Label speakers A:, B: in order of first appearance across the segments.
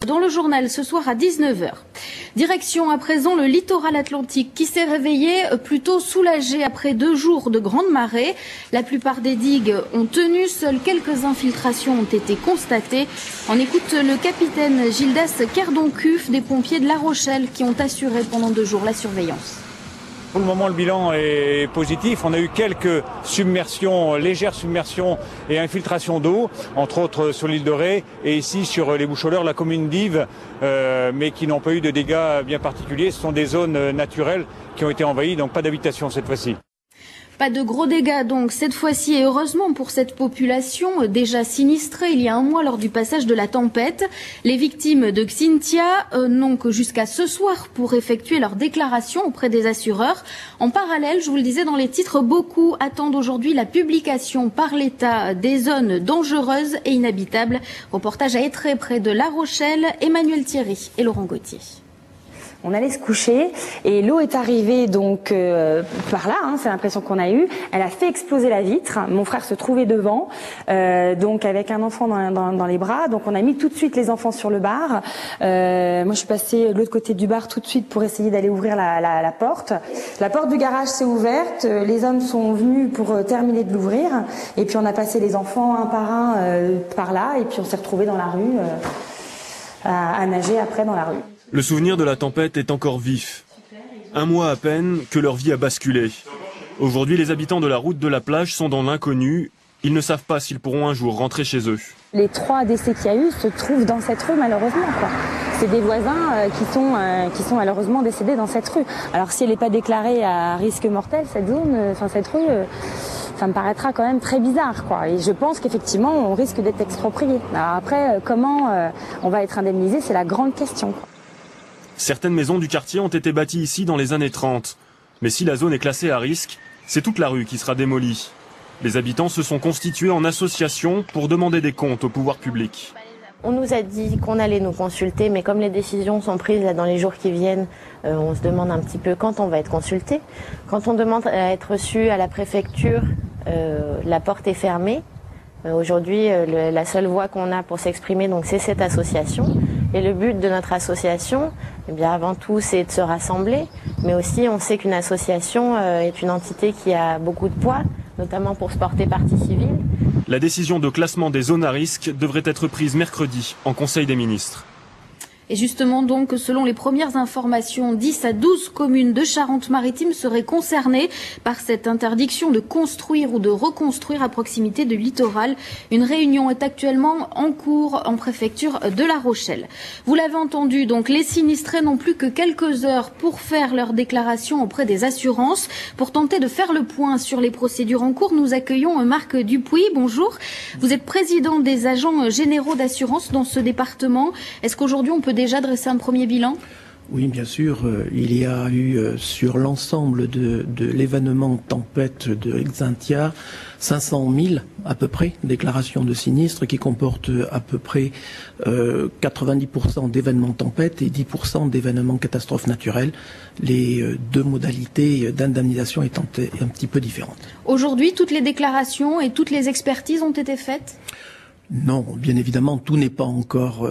A: Dans le journal ce soir à 19h. Direction à présent le littoral atlantique qui s'est réveillé plutôt soulagé après 2 jours de grande marée. La plupart des digues ont tenu, seules quelques infiltrations ont été constatées. On écoute le capitaine Gildas Kerdoncuf des pompiers de La Rochelle qui ont assuré pendant 2 jours la surveillance.
B: Pour le moment, le bilan est positif. On a eu quelques submersions, légères submersions et infiltrations d'eau, entre autres sur l'île de Ré et ici sur les Bouches-au-Leur, la commune d'Yves, mais qui n'ont pas eu de dégâts bien particuliers. Ce sont des zones naturelles qui ont été envahies, donc pas d'habitation cette fois-ci.
A: Pas de gros dégâts donc cette fois-ci et heureusement pour cette population déjà sinistrée il y a 1 mois lors du passage de la tempête. Les victimes de Xynthia n'ont que jusqu'à ce soir pour effectuer leur déclaration auprès des assureurs. En parallèle, je vous le disais dans les titres, beaucoup attendent aujourd'hui la publication par l'État des zones dangereuses et inhabitables. Reportage à Étré près de La Rochelle, Emmanuel Thierry et Laurent Gauthier.
C: On allait se coucher et l'eau est arrivée donc par là, c'est l'impression qu'on a eue. Elle a fait exploser la vitre. Mon frère se trouvait devant, donc avec un enfant dans les bras. Donc on a mis tout de suite les enfants sur le bar. Moi je suis passée de l'autre côté du bar tout de suite pour essayer d'aller ouvrir la porte. La porte du garage s'est ouverte. Les hommes sont venus pour terminer de l'ouvrir. Et puis on a passé les enfants un par un par là. Et puis on s'est retrouvés dans la rue, à nager après dans la rue.
D: Le souvenir de la tempête est encore vif. 1 mois à peine que leur vie a basculé. Aujourd'hui, les habitants de la route de la plage sont dans l'inconnu. Ils ne savent pas s'ils pourront un jour rentrer chez eux.
C: Les 3 décès qu'il y a eu se trouvent dans cette rue malheureusement, quoi. C'est des voisins qui sont malheureusement décédés dans cette rue. Alors si elle n'est pas déclarée à risque mortel, cette zone, cette rue, ça me paraîtra quand même très bizarre, quoi. Et je pense qu'effectivement, on risque d'être exproprié. Alors après, comment on va être indemnisé, c'est la grande question, quoi.
D: Certaines maisons du quartier ont été bâties ici dans les années 30. Mais si la zone est classée à risque, c'est toute la rue qui sera démolie. Les habitants se sont constitués en association pour demander des comptes au pouvoir public.
E: On nous a dit qu'on allait nous consulter, mais comme les décisions sont prises là, dans les jours qui viennent, on se demande un petit peu quand on va être consulté. Quand on demande à être reçu à la préfecture, la porte est fermée. Aujourd'hui, la seule voie qu'on a pour s'exprimer, donc, c'est cette association. Et le but de notre association, eh bien, avant tout, c'est de se rassembler. Mais aussi, on sait qu'une association est une entité qui a beaucoup de poids, notamment pour se porter partie civile.
D: La décision de classement des zones à risque devrait être prise mercredi en Conseil des ministres.
A: Et justement donc, selon les premières informations, 10 à 12 communes de Charente-Maritime seraient concernées par cette interdiction de construire ou de reconstruire à proximité du littoral. Une réunion est actuellement en cours en préfecture de La Rochelle. Vous l'avez entendu, donc les sinistrés n'ont plus que quelques heures pour faire leur déclaration auprès des assurances. Pour tenter de faire le point sur les procédures en cours, nous accueillons Marc Dupuis. Bonjour. Vous êtes président des agents généraux d'assurance dans ce département. Est-ce qu'aujourd'hui on peut déjà dresser un premier bilan ?
F: Oui, bien sûr. Il y a eu sur l'ensemble de l'événement tempête de Xynthia 500 000 à peu près déclarations de sinistres qui comportent à peu près 90% d'événements tempête et 10% d'événements catastrophes naturelles. Les 2 modalités d'indemnisation étant un petit peu différentes. Aujourd'hui, toutes les déclarations et toutes les expertises ont été faites ? Non, bien évidemment, tout n'est pas encore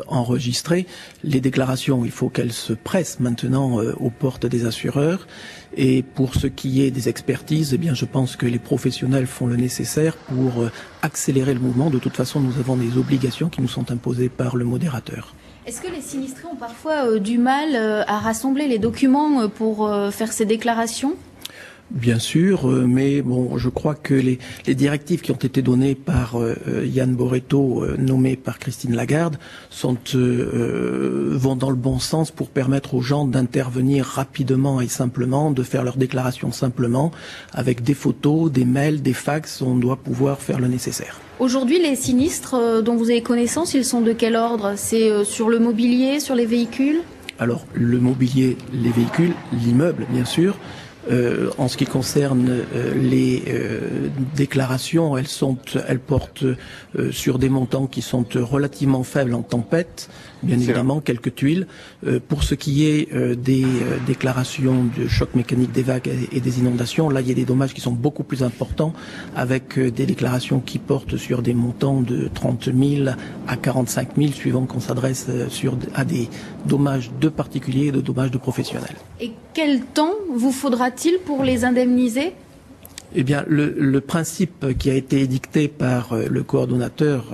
F: enregistré. Les déclarations, il faut qu'elles se pressent maintenant aux portes des assureurs. Et pour ce qui est des expertises, eh bien, je pense que les professionnels font le nécessaire pour accélérer le mouvement. De toute façon, nous avons des obligations qui nous sont imposées par le modérateur. Est-ce que les sinistrés ont parfois du mal à rassembler les documents pour faire ces déclarations ? Bien sûr, mais bon, je crois que les directives qui ont été données par Yann Boretto, nommé par Christine Lagarde, vont dans le bon sens pour permettre aux gens d'intervenir rapidement et simplement, de faire leur déclaration simplement, avec des photos, des mails, des fax, on doit pouvoir faire le nécessaire. Aujourd'hui, les sinistres dont vous avez connaissance, ils sont de quel ordre ? C'est sur le mobilier, sur les véhicules ? Alors, le mobilier, les véhicules, l'immeuble, bien sûr. En ce qui concerne les déclarations, elles portent sur des montants qui sont relativement faibles en tempête, bien évidemment, quelques tuiles. Pour ce qui est des déclarations de choc mécanique des vagues et des inondations, là il y a des dommages qui sont beaucoup plus importants, avec des déclarations qui portent sur des montants de 30 000 à 45 000, suivant qu'on s'adresse à des dommages de particuliers et de dommages de professionnels.
A: Et quel temps vous faudra-t-il pour les indemniser ?
F: Eh bien, le principe qui a été édicté par le coordonnateur,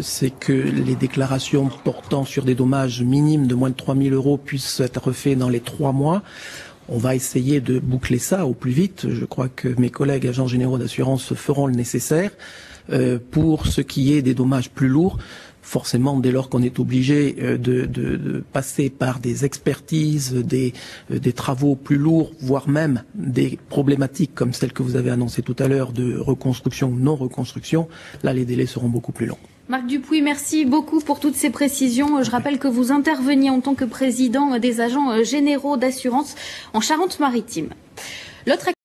F: c'est que les déclarations portant sur des dommages minimes de moins de 3 000 € puissent être faits dans les 3 mois. On va essayer de boucler ça au plus vite. Je crois que mes collègues agents généraux d'assurance feront le nécessaire. Pour ce qui est des dommages plus lourds, forcément, dès lors qu'on est obligé de passer par des expertises, des travaux plus lourds, voire même des problématiques comme celles que vous avez annoncées tout à l'heure de reconstruction ou non-reconstruction, là les délais seront beaucoup plus longs.
A: Marc Dupuy, merci beaucoup pour toutes ces précisions. Je rappelle que vous interveniez en tant que président des agents généraux d'assurance en Charente-Maritime. L'autre